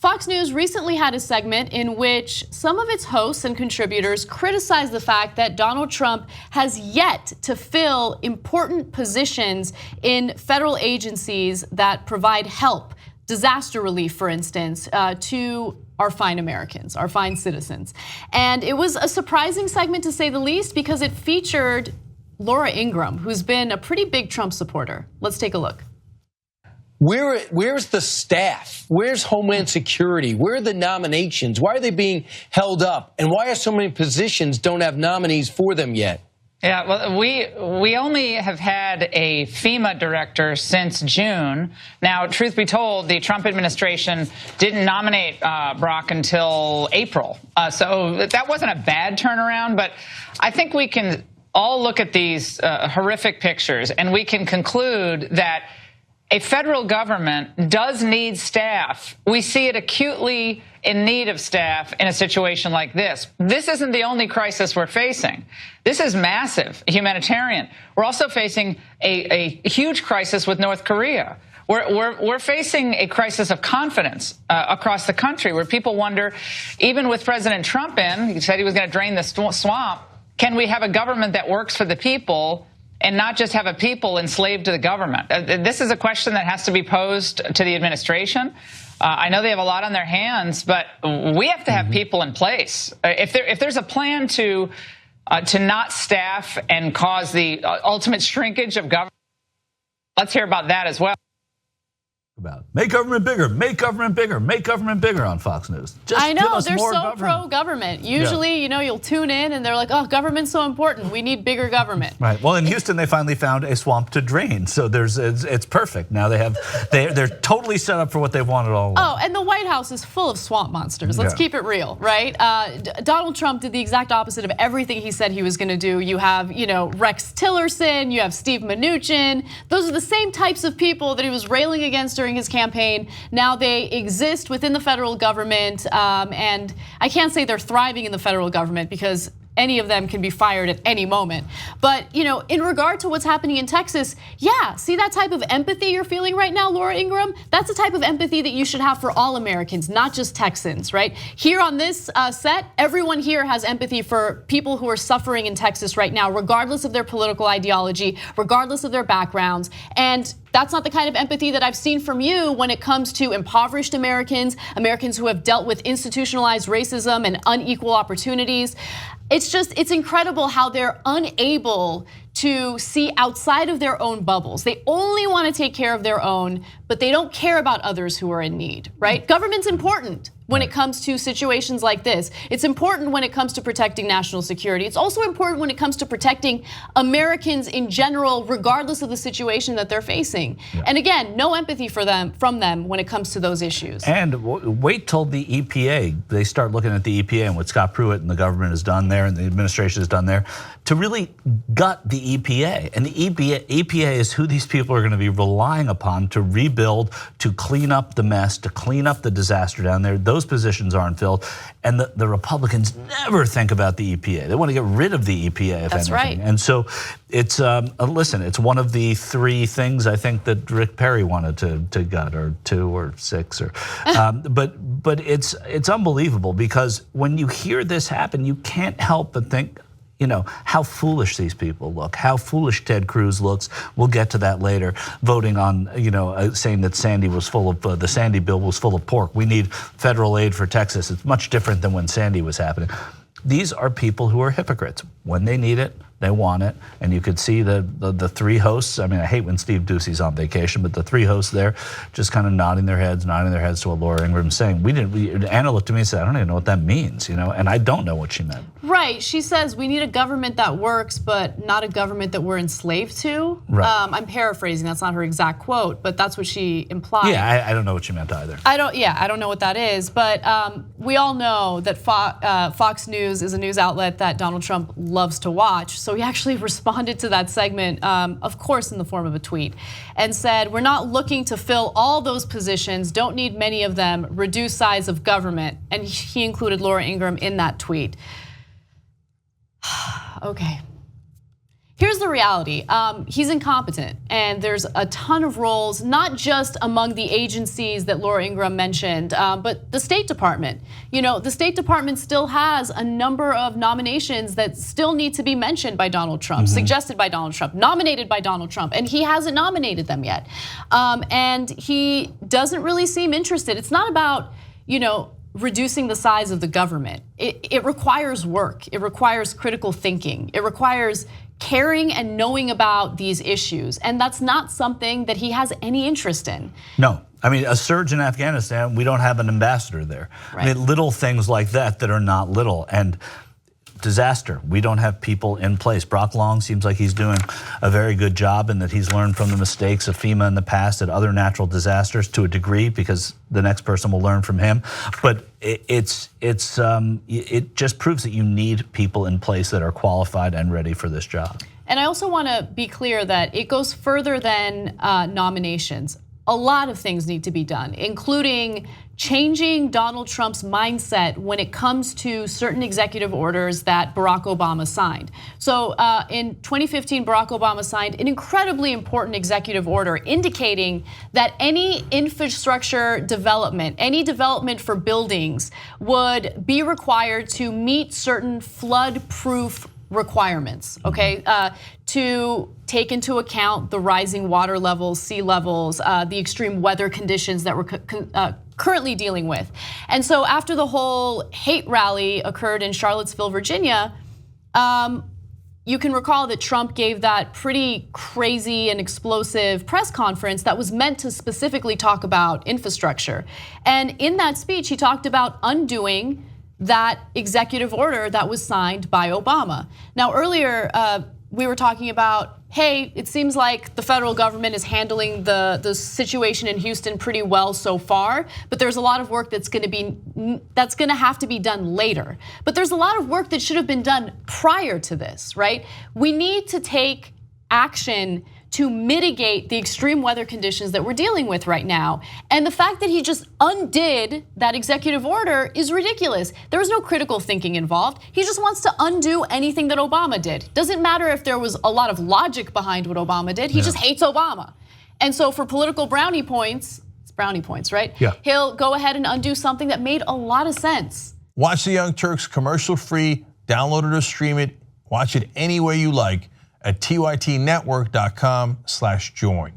Fox News recently had a segment in which some of its hosts and contributors criticized the fact that Donald Trump has yet to fill important positions in federal agencies that provide help, disaster relief, for instance, to our fine Americans, our fine citizens. And it was a surprising segment, to say the least, because it featured Laura Ingraham, who's been a pretty big Trump supporter. Let's take a look. Where's the staff? Where's Homeland Security? Where are the nominations? Why are they being held up? And why are so many positions don't have nominees for them yet? Yeah, well, we only have had a FEMA director since June. Now, truth be told, the Trump administration didn't nominate Brock until April. So that wasn't a bad turnaround, but I think we can all look at these horrific pictures and we can conclude that a federal government does need staff. We see it acutely in need of staff in a situation like this. This isn't the only crisis we're facing. This is massive, humanitarian. We're also facing a huge crisis with North Korea. We're facing a crisis of confidence across the country, where people wonder, even with President Trump in, he said he was going to drain the swamp, can we have a government that works for the people and not just have a people enslaved to the government? This is a question that has to be posed to the administration. I know they have a lot on their hands, but we have to have people in place. If there's a plan to not staff and cause the ultimate shrinkage of government, let's hear about that as well. About make government bigger, make government bigger, make government bigger on Fox News. Just I know, they're so pro-government. Usually, you know, you'll tune in and they're like, oh, government's so important. We need bigger government. Right. Well, in Houston, they finally found a swamp to drain. So it's perfect. Now they're totally set up for what they've wanted all along. Oh, and the White House is full of swamp monsters. Let's keep it real, right? Donald Trump did the exact opposite of everything he said he was going to do. You have, Rex Tillerson, you have Steve Mnuchin. Those are the same types of people that he was railing against during his campaign. Now they exist within the federal government, and I can't say they're thriving in the federal government because any of them can be fired at any moment. But, in regard to what's happening in Texas, yeah, see that type of empathy you're feeling right now, Laura Ingraham? That's the type of empathy that you should have for all Americans, not just Texans, right? Here on this set, everyone here has empathy for people who are suffering in Texas right now, regardless of their political ideology, regardless of their backgrounds. And that's not the kind of empathy that I've seen from you when it comes to impoverished Americans, Americans who have dealt with institutionalized racism and unequal opportunities. It's incredible how they're unable to see outside of their own bubbles. They only want to take care of their own, but they don't care about others who are in need, right? Government's important when it comes to situations like this. It's important when it comes to protecting national security. It's also important when it comes to protecting Americans in general, regardless of the situation that they're facing. Yeah. And again, no empathy from them when it comes to those issues. And wait till the EPA, they start looking at the EPA and what Scott Pruitt and the government has done there and the administration has done there to really gut the EPA. And the EPA is who these people are going to be relying upon to rebuild, to clean up the mess, to clean up the disaster down there. Those positions aren't filled. And the Republicans never think about the EPA. They want to get rid of the EPA, if That's anything. right. And so it's, listen, it's one of the 3 things I think that Rick Perry wanted to gut, or 2 or 6, or, but it's unbelievable, because when you hear this happen, you can't help but think, how foolish these people look, how foolish Ted Cruz looks. We'll get to that later. Voting on, saying that Sandy was full of, the Sandy bill was full of pork. We need federal aid for Texas. It's much different than when Sandy was happening. These are people who are hypocrites. When they need it, they want it. And you could see the 3 hosts. I mean, I hate when Steve Ducey's on vacation, but the 3 hosts there just kind of nodding their heads to what Laura Ingram's saying. Anna looked at me and said, I don't even know what that means, and I don't know what she meant. Right, she says we need a government that works, but not a government that we're enslaved to. Right. I'm paraphrasing, that's not her exact quote, but that's what she implied. Yeah, I don't know what she meant either. I don't know what that is, but we all know that Fox News is a news outlet that Donald Trump loves to watch. So he actually responded to that segment, of course, in the form of a tweet, and said, we're not looking to fill all those positions, don't need many of them, reduce size of government. And he included Laura Ingraham in that tweet. Okay. Here's the reality. He's incompetent, and there's a ton of roles, not just among the agencies that Laura Ingraham mentioned, but the State Department. You know, the State Department still has a number of nominations that still need to be mentioned by Donald Trump, suggested by Donald Trump, nominated by Donald Trump, and he hasn't nominated them yet. And he doesn't really seem interested. It's not about, you know, reducing the size of the government. It requires work. It requires critical thinking. It requires caring and knowing about these issues. And that's not something that he has any interest in. No. I mean, a surge in Afghanistan, we don't have an ambassador there. Right. I mean, little things like that are not little. And disaster, we don't have people in place. Brock Long seems like he's doing a very good job and that he's learned from the mistakes of FEMA in the past at other natural disasters to a degree, because the next person will learn from him. But it just proves that you need people in place that are qualified and ready for this job. And I also want to be clear that it goes further than nominations. A lot of things need to be done, including changing Donald Trump's mindset when it comes to certain executive orders that Barack Obama signed. So in 2015, Barack Obama signed an incredibly important executive order indicating that any infrastructure development, any development for buildings, would be required to meet certain flood-proof requirements, okay, to take into account the rising water levels, sea levels, the extreme weather conditions that we're currently dealing with. And so after the whole hate rally occurred in Charlottesville, Virginia, you can recall that Trump gave that pretty crazy and explosive press conference that was meant to specifically talk about infrastructure. And in that speech, he talked about undoing that executive order that was signed by Obama. Now, earlier we were talking about, hey, it seems like the federal government is handling the situation in Houston pretty well so far, but there's a lot of work that's going to have to be done later. But there's a lot of work that should have been done prior to this, right? We need to take action to mitigate the extreme weather conditions that we're dealing with right now. And the fact that he just undid that executive order is ridiculous. There was no critical thinking involved. He just wants to undo anything that Obama did. Doesn't matter if there was a lot of logic behind what Obama did, he just hates Obama. And so for political brownie points, it's brownie points, right? Yeah. He'll go ahead and undo something that made a lot of sense. Watch the Young Turks commercial free, download it or stream it, watch it any way you like at tytnetwork.com/join.